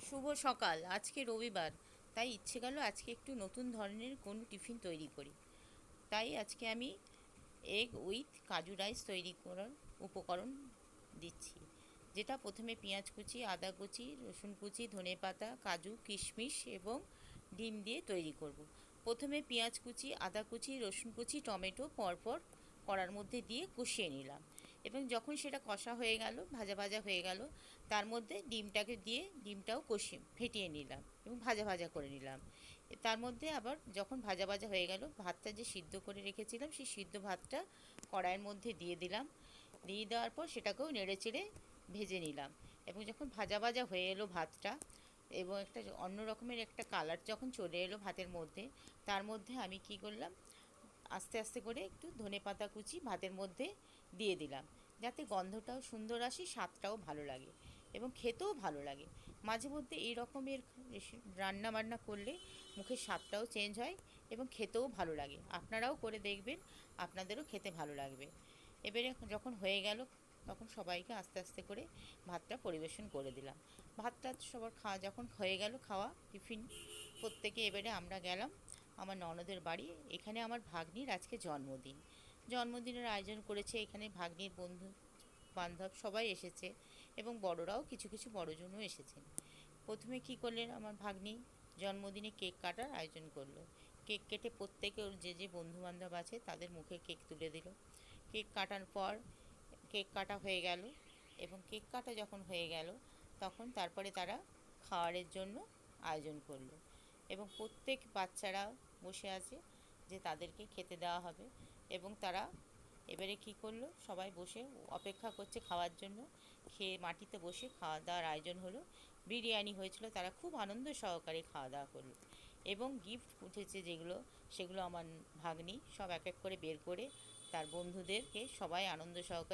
শুভ সকাল। আজকে রবিবার, তাই ইচ্ছে গেল আজকে একটু নতুন ধরনের কোনো টিফিন তৈরি করি। তাই আজকে আমি এগ উইথ কাজু রাইস তৈরি করার উপকরণ দিচ্ছি, যেটা প্রথমে পেঁয়াজ কুচি, আদা কুচি, রসুন কুচি, ধনেপাতা, কাজু, কিশমিশ এবং ডিম দিয়ে তৈরি করব। প্রথমে পেঁয়াজ কুচি, আদা কুচি, রসুন কুচি, টমেটো পরপর কড়ার মধ্যে দিয়ে কষিয়ে নিলাম, এবং যখন সেটা কষা হয়ে গেল, ভাজা ভাজা হয়ে গেল, তার মধ্যে ডিমটাকে দিয়ে ডিমটাও কষিয়ে ফেটিয়ে নিলাম এবং ভাজা ভাজা করে নিলাম। তার মধ্যে আবার যখন ভাজা ভাজা হয়ে গেল, ভাতটা যে সিদ্ধ করে রেখেছিলাম সেই সিদ্ধ ভাতটা কড়াইয়ের মধ্যে দিয়ে দিলাম। দিয়ে দেওয়ার পর সেটাকেও নেড়ে চেড়ে ভেজে নিলাম, এবং যখন ভাজা ভাজা হয়ে এলো ভাতটা, এবং একটা অন্য রকমের একটা কালার যখন চলে এলো ভাতের মধ্যে, তার মধ্যে আমি কি করলাম, আস্তে আস্তে করে একটু ধনেপাতা কুচি ভাতের মধ্যে দিয়ে দিলাম, যাতে গন্ধটাও সুন্দর আসে, স্বাদটাও ভালো লাগে এবং খেতেও ভালো লাগে। মাঝে মধ্যে এই রকমের রান্না বান্না করলে মুখের স্বাদটাও চেঞ্জ হয় এবং খেতেও ভালো লাগে। আপনারাও করে দেখবেন, আপনাদেরও খেতে ভালো লাগবে। এবারে যখন হয়ে গেল, তখন সবাইকে আস্তে আস্তে করে ভাতটা পরিবেশন করে দিলাম। ভাতটা সবার খাওয়া যখন হয়ে গেল, খাওয়া টিফিন প্রত্যেকে, এবারে আমরা গেলাম আমার ননদের বাড়ি। এখানে আমার ভাগ্নির আজকে জন্মদিন। জন্মদিনের আয়োজন করেছে এখানে, ভাগ্নির বন্ধু বান্ধব সবাই এসেছে এবং বড়রাও কিছু কিছু বড়জনও এসেছেন। প্রথমে কি করলেন আমার ভাগ্নি, জন্মদিনে কেক কাটার আয়োজন করলো। কেক কেটে প্রত্যেকে ওর যে যে বন্ধুবান্ধব আছে তাদের মুখে কেক তুলে দিল। কেক কাটার পর কেক কাটা হয়ে গেল, এবং কেক কাটা যখন হয়ে গেল, তখন তারপরে তারা খাওয়ারের জন্য আয়োজন করলো, এবং প্রত্যেক বাচ্চারা বসে আছে যে তাদেরকে খেতে দেওয়া হবে। এবং তারা এবারে কি করলো, সবাই বসে অপেক্ষা করছে খাওয়ার জন্য। খেয়ে মাটিতে বসে খাওয়া দাওয়ার আয়োজন হলো। বিরিয়ানি হয়েছিল, তারা খুব আনন্দ সহকারে খাওয়া দাওয়া করলো। এবং গিফট উঠেছে যেগুলো, সেগুলো আমার ভাগ্নি সব এক এক করে বের করে তার বন্ধুদেরকে সবাই আনন্দ সহকারে